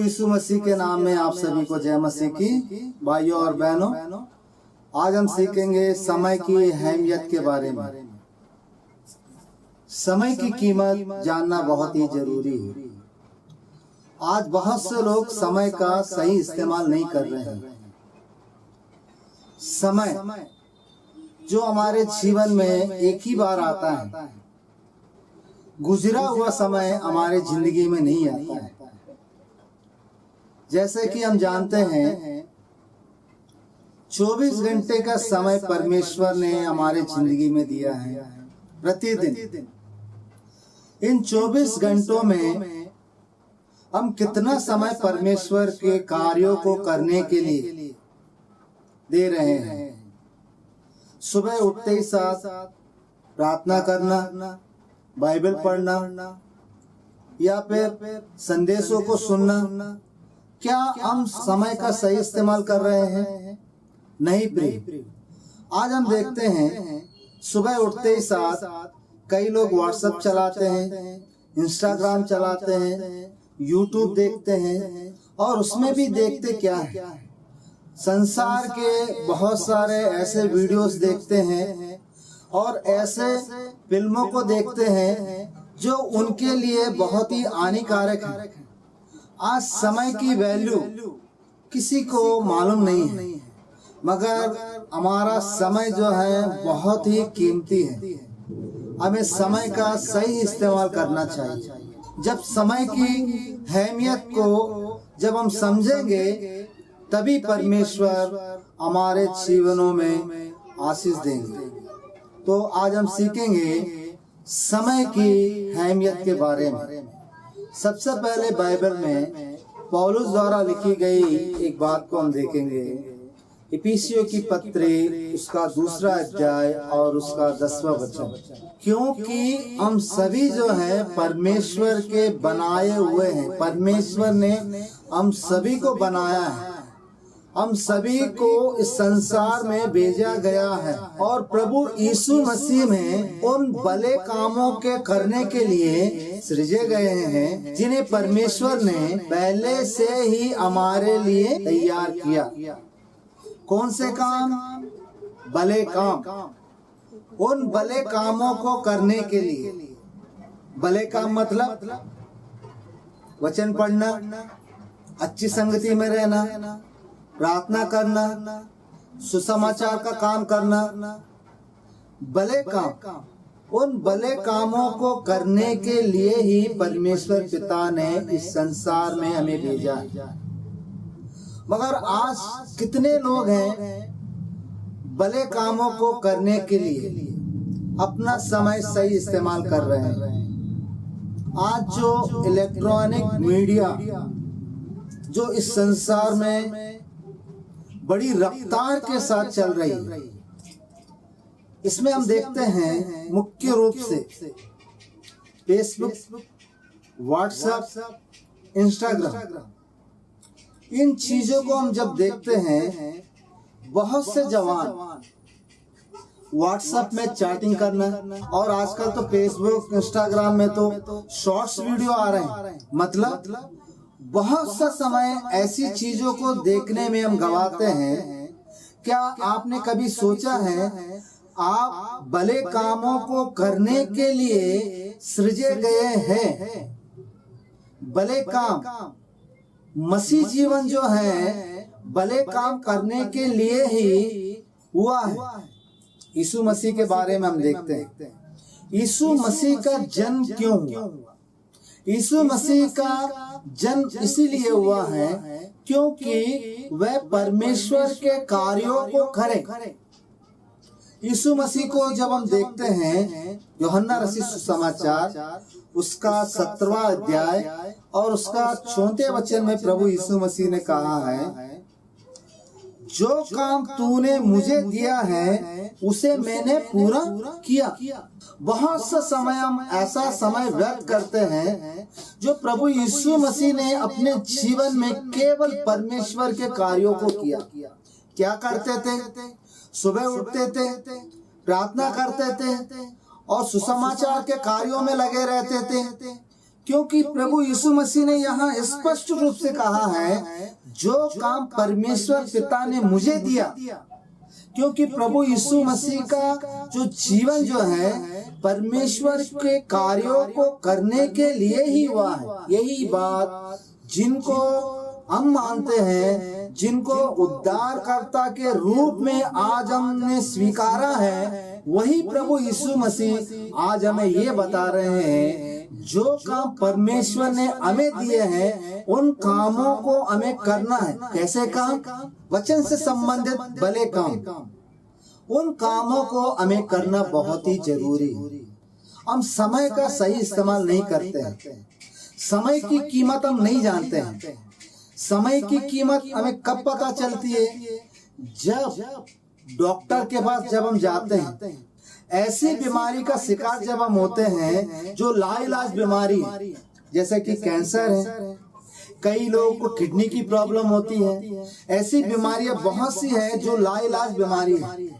यीशु मसीह के नाम में आप सभी को जय मसीह की। भाइयों और बहनों, आज हम सीखेंगे समय की अहमियत के बारे में। समय की कीमत जानना बहुत ही जरूरी है। आज बहुत से लोग समय का सही इस्तेमाल नहीं कर रहे हैं। समय जो हमारे जीवन में एक ही बार आता है, गुजरा हुआ समय हमारे जिंदगी में नहीं आता है। जैसे कि हम जानते हैं 24 घंटे का समय परमेश्वर ने हमारे जिंदगी में दिया है प्रतिदिन। इन 24 घंटों में हम कितना समय परमेश्वर के कार्यों को करने के लिए दे रहे हैं। सुबह उठते ही साथ प्रार्थना करना, बाइबल पढ़ना या फिर संदेशों को सुनना, क्या हम समय का सही इस्तेमाल कर रहे हैं? नहीं प्रिय। आज हम देखते हैं सुबह उठते ही साथ कई लोग व्हाट्सएप चलाते हैं, इंस्टाग्राम चलाते हैं, यूट्यूब देखते हैं और उसमें भी देखते क्या है, संसार के बहुत सारे ऐसे वीडियोस देखते हैं और ऐसे फिल्मों को देखते हैं जो उनके लिए बहुत ही हानिकारक है। आज समय की वैल्यू किसी को मालूम नहीं है, मगर हमारा समय जो है बहुत ही कीमती है। हमें समय का सही इस्तेमाल करना चाहिए। जब समय की अहमियत को जब हम समझेंगे तभी परमेश्वर हमारे जीवनों में आशीष देंगे। तो आज हम सीखेंगे समय की अहमियत के बारे में। सबसे पहले बाइबल में पौलुस द्वारा लिखी गई एक बात को हम देखेंगे। इफिसियों की पत्री उसका 2 अध्याय और उसका 10वां वचन। क्योंकि हम सभी जो है परमेश्वर के बनाए हुए हैं। परमेश्वर ने हम सभी को बनाया है, हम सभी को इस संसार में भेजा गया है और प्रभु यीशु मसीह में उन भले कामों के करने के लिए सृजे गए हैं जिन्हें परमेश्वर ने पहले से ही हमारे लिए तैयार किया। कौन से काम? भले काम। उन भले कामों को करने के लिए। भले काम मतलब वचन पढ़ना, अच्छी संगति में रहना, प्रार्थना करना, सुसमाचार का काम करना, भले काम। उन भले कामों को करने के लिए ही परमेश्वर पिता ने इस संसार में हमें भेजा है। मगर आज कितने लोग हैं भले कामों को करने के लिए अपना समय सही इस्तेमाल कर रहे हैं। आज जो इलेक्ट्रॉनिक मीडिया जो इस संसार में बड़ी रफ्तार के साथ चल रही है, इसमें हम देखते हैं मुख्य रूप से फेसबुक, व्हाट्सएप, इंस्टाग्राम, इन चीजों को हम जब देखते हैं, बहुत से जवान व्हाट्सएप में चैटिंग करना और आजकल तो फेसबुक, इंस्टाग्राम में तो शॉर्ट्स वीडियो आ रहे हैं। मतलब बहुत सा समय ऐसी चीजों को देखने में हम गवाते हैं। क्या आपने कभी सोचा है आप भले कामों को करने के लिए सृजे गए हैं? भले काम, मसीह जीवन जो है भले काम करने के लिए ही हुआ है। यीशु मसीह के बारे में हम देखते हैं, यीशु मसीह का जन्म क्यों हुआ? यीशु मसीह का जन्म इसीलिए हुआ है क्योंकि वह परमेश्वर के कार्यों को करे। यीशु मसीह को जब हम देखते हैं यूहन्ना रचित सुसमाचार उसका 17वां अध्याय और उसका 34 वचन में प्रभु यीशु मसीह ने कहा है, जो काम तूने मुझे दिया है उसे मैंने पूरा किया। बहुत सा समय हम ऐसा समय व्यर्थ करते हैं जो प्रभु यीशु मसीह ने अपने जीवन में केवल परमेश्वर के कार्यों को किया। क्या करते थे? सुबह उठते थे, प्रार्थना करते थे और सुसमाचार के कार्यों में लगे रहते थे। क्योंकि प्रभु यीशु मसीह ने यहाँ स्पष्ट रूप से कहा है, जो काम परमेश्वर पिता ने मुझे दिया। क्योंकि प्रभु यीशु मसीह का जो जीवन जो है परमेश्वर के कार्यों को करने के लिए ही हुआ है। यही बात जिनको हम मानते हैं, जिनको उद्धारकर्ता के रूप में आज हमने स्वीकारा है, वही प्रभु यीशु मसीह आज हमें ये बता रहे हैं, जो काम परमेश्वर ने हमें दिए हैं उन कामों को हमें करना है। कैसे काम? वचन से संबंधित भले काम, उन कामों को हमें करना बहुत ही जरूरी है। हम समय का सही इस्तेमाल नहीं करते हैं, समय की कीमत हम नहीं जानते हैं। समय की कीमत हमें कब पता चलती है? जब डॉक्टर के पास जब हम जाते हैं, ऐसी बीमारी का शिकार जब हम होते हैं जो लाइलाज बीमारी है, जैसे कि कैंसर है, कई लोगों को किडनी की प्रॉब्लम होती है, ऐसी बीमारियां बहुत सी हैं जो लाइलाज बीमारी है।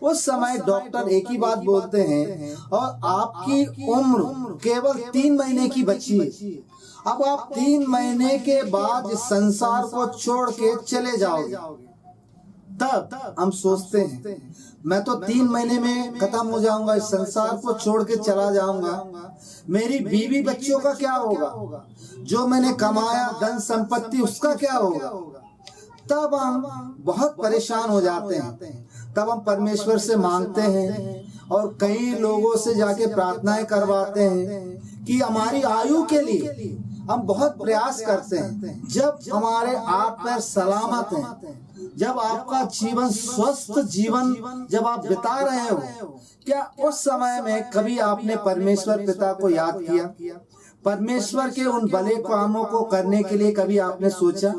उस समय डॉक्टर एक ही बात बोलते हैं, और आपकी उम्र केवल 3 महीने की बची है। अब आप 3 महीने के बाद इस संसार को छोड़ के चले जाओगे। तब हम सोचते हैं, मैं तो 3 महीने में खत्म हो जाऊंगा, इस संसार को छोड़ के चला जाऊंगा, मेरी बीवी बच्चों का क्या होगा, जो मैंने कमाया धन संपत्ति उसका क्या होगा। तब हम बहुत परेशान हो जाते हैं। तब हम परमेश्वर से मांगते हैं और कई लोगों से जाके प्रार्थनाएं करवाते हैं कि हमारी आयु के लिए हम बहुत प्रयास करते हैं। जब हमारे हाथ पैर सलामत हैं, जब आपका जीवन स्वस्थ जीवन जब आप बिता रहे हो, क्या उस समय में कभी आपने परमेश्वर पिता को याद किया? परमेश्वर के उन भले कामों को करने के लिए कभी आपने सोचा?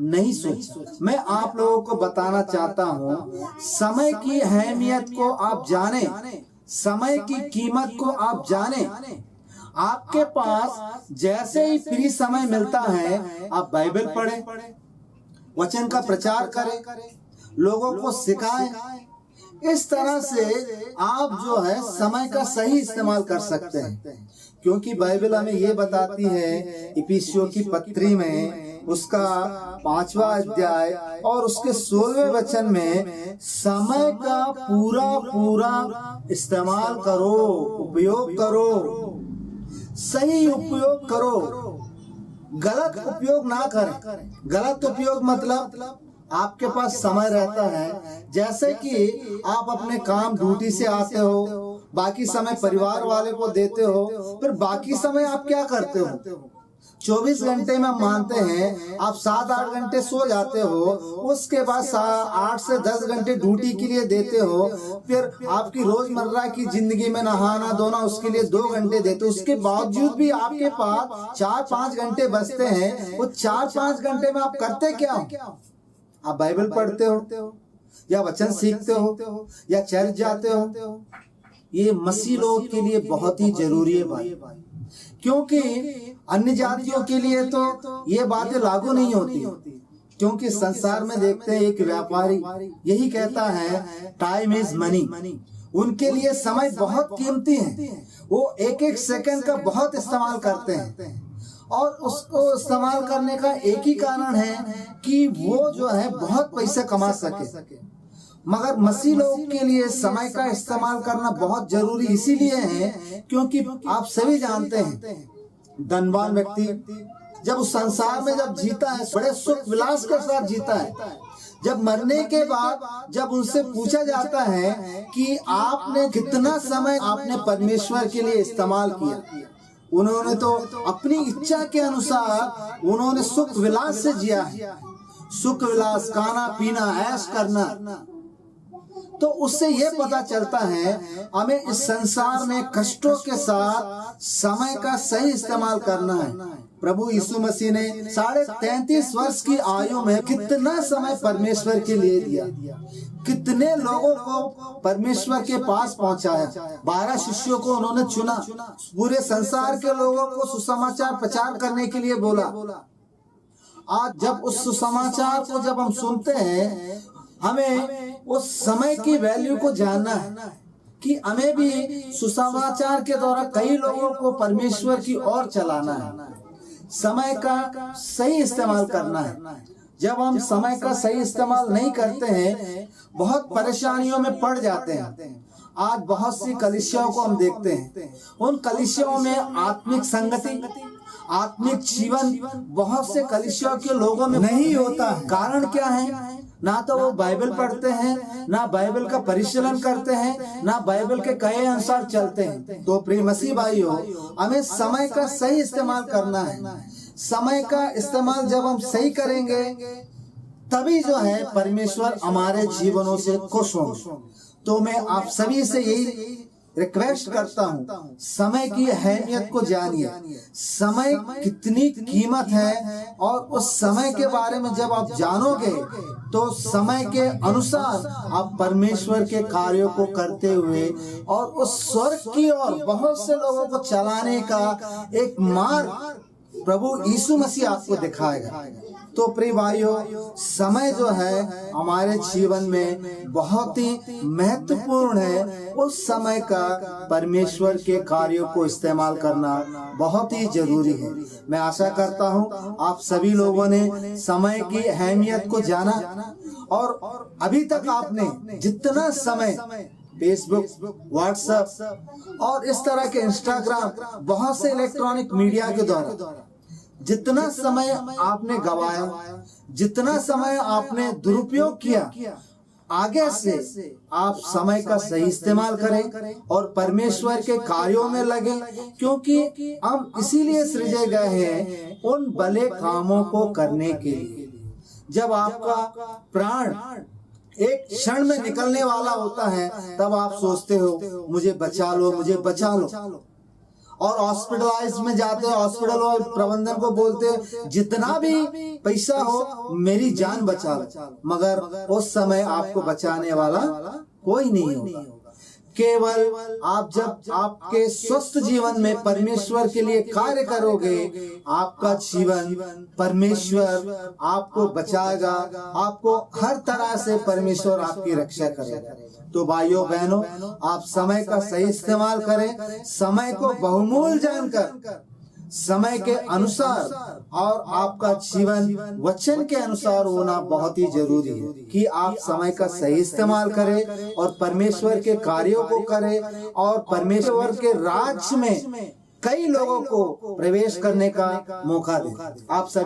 नहीं सोचा। मैं आप लोगों को बताना चाहता हूँ, समय की अहमियत को आप जाने, समय की कीमत को आप जाने। आपके पास जैसे ही फ्री समय मिलता है, आप बाइबल पढ़ें, वचन का प्रचार करें, लोगों को सिखाएं। इस तरह से आप जो है समय का सही इस्तेमाल कर सकते हैं। क्योंकि बाइबल हमें ये बताती है इफिसियों की पत्री में उसका 5वां अध्याय और उसके 16वें वचन में, समय का पूरा इस्तेमाल करो, उपयोग करो, सही उपयोग करो, गलत उपयोग ना करें। गलत उपयोग मतलब आपके पास समय रहता है, जैसे कि आप अपने काम ड्यूटी से आते हो, बाकी समय परिवार वाले को देते हो, फिर बाकी समय आप क्या करते हो? 24 घंटे में मानते हैं आप 7-8 घंटे सो जाते हो, उसके बाद 8 से 10 घंटे ड्यूटी के लिए देते हो, फिर आपकी रोजमर्रा की जिंदगी में नहाना धोना उसके लिए 2 घंटे देते हो। उसके बावजूद भी आपके पास 4-5 घंटे बचते हैं। वो 4-5 घंटे में आप करते क्या हो? आप बाइबल पढ़ते हो, या वचन सीखते हो, या चर्च जाते हो। ये मसीह लोगों के लिए बहुत ही जरूरी है भाई, क्योंकि अन्य जातियों के लिए तो ये बातें लागू नहीं होती। क्योंकि संसार में देखते हैं एक व्यापारी यही कहता है टाइम इज मनी। उनके लिए समय बहुत कीमती है, वो एक सेकंड का बहुत इस्तेमाल करते हैं, और उसको इस्तेमाल करने का एक ही कारण है कि वो जो है बहुत पैसे कमा सके। मगर मसीह लोग के लिए समय का इस्तेमाल करना बहुत जरूरी इसीलिए है क्योंकि आप सभी जानते हैं धनवान व्यक्ति जब उस संसार में जब जीता है बड़े सुख विलास के साथ जीता है, जब मरने के बाद जब उनसे पूछा जाता है कि आपने कितना समय आपने परमेश्वर के लिए इस्तेमाल किया, उन्होंने तो अपनी इच्छा के अनुसार उन्होंने सुख विलास से जिया है। सुख विलास, खाना पीना, ऐश करना। तो उससे ये पता चलता है हमें इस संसार में कष्टों के साथ समय का सही इस्तेमाल करना है। प्रभु यीशु मसीह ने 33.5 वर्ष की आयु में कितना समय परमेश्वर के लिए दिया, कितने लोगों को परमेश्वर के पास पहुंचाया। 12 शिष्यों को उन्होंने चुना, पूरे संसार के लोगों को सुसमाचार प्रचार करने के लिए बोला। आज जब उस सुसमाचार को जब हम सुनते हैं, हमें उस समय की वैल्यू को जानना है कि हमें भी सुसमाचार के द्वारा कई लोगों को परमेश्वर की ओर चलाना है। समय का सही इस्तेमाल करना है। जब हम समय का सही इस्तेमाल नहीं करते हैं, बहुत परेशानियों में पड़ जाते हैं। आज बहुत सी कलीसियाओं को हम देखते हैं, उन कलीसियाओं में आत्मिक संगति, आत्मिक जीवन बहुत से कलीसियाओं के लोगों में नहीं होता है। कारण क्या है? ना तो वो बाइबल पढ़ते हैं, ना बाइबल का परिशीलन करते हैं, ना बाइबल के कहे अनुसार चलते हैं। तो प्रिय मसीह भाइयों, हमें समय का सही इस्तेमाल करना है। समय का इस्तेमाल जब हम सही करेंगे, तभी जो है परमेश्वर हमारे जीवनों से खुश होंगे। तो मैं आप सभी से यही रिक्वेस्ट करता हूँ, समय की अहमियत को जानिए। समय कितनी कीमत है, और उस समय के बारे में जब आप जानोगे, तो समय के अनुसार आप परमेश्वर के कार्यों को करते हुए और उस स्वर्ग की ओर बहुत से लोगों को चलाने का एक मार्ग प्रभु यीशु मसीह आपको दिखाएगा। तो प्रिय भाइयों, समय जो है हमारे जीवन में बहुत ही महत्वपूर्ण है। उस समय का परमेश्वर के कार्यों को इस्तेमाल करना बहुत ही जरूरी है। मैं आशा करता हूँ आप सभी लोगों ने समय की अहमियत को जाना, और अभी तक आपने जितना समय फेसबुक, व्हाट्सएप और इस तरह के इंस्टाग्राम, बहुत से इलेक्ट्रॉनिक मीडिया के द्वारा जितना समय आपने गवाया, जितना समय आपने दुरुपयोग किया, आगे से आप समय का सही इस्तेमाल करें और परमेश्वर के कार्यों में लगे, क्योंकि हम इसीलिए सृजे गए हैं उन भले कामों को करने के लिए। जब आपका प्राण एक क्षण में निकलने वाला होता है, तब आप सोचते हो मुझे बचा लो, मुझे बचा लो, और हॉस्पिटलाइज में जाते हो, हॉस्पिटल और प्रबंधन को बोलते हो जितना भी पैसा हो मेरी जान बचा लो, मगर उस समय आपको बचाने वाला कोई नहीं होगा। केवल आप जब आपके स्वस्थ जीवन में परमेश्वर के लिए कार्य करोगे, आपका जीवन परमेश्वर आपको बचाएगा, आपको हर तरह से परमेश्वर आपकी रक्षा करेगा। तो भाइयों बहनों, आप समय का सही इस्तेमाल करें, समय को बहुमूल्य जानकर समय के अनुसार, और आपका जीवन वचन के अनुसार होना बहुत ही जरूरी है कि आप समय का सही इस्तेमाल करें और परमेश्वर के कार्यों को करें, और परमेश्वर के राज्य में कई लोगों को प्रवेश करने का मौका दें। आप सब